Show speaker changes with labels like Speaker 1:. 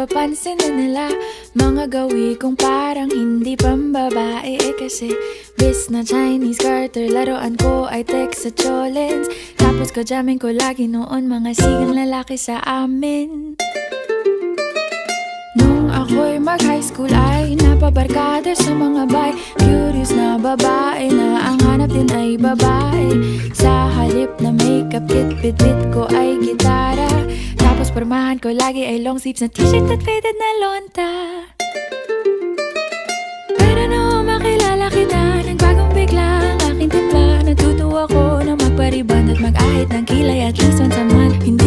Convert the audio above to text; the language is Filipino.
Speaker 1: napapansin na nila mga gawi kong parang hindi pambabae. Kasi bis na Chinese Carter, laruan ko ay text sa cholens. Tapos jamming ko lagi noon mga sigang lalaki sa amin. Nung ako'y mag-high school ay napabarkada sa mga bay. Curious na babae na ang hanap din ay babae. Sa halip na makeup kit, bit-bit ko ay gitara. Tapos pormahan ko lagi ay long sleeves na t-shirt at faded na lonta. Pero nung makilala kita, nagbagong bigla ang aking timpla. Natutuwa ko na magpariban at mag-ahit ng kilay at least once a month. Hindi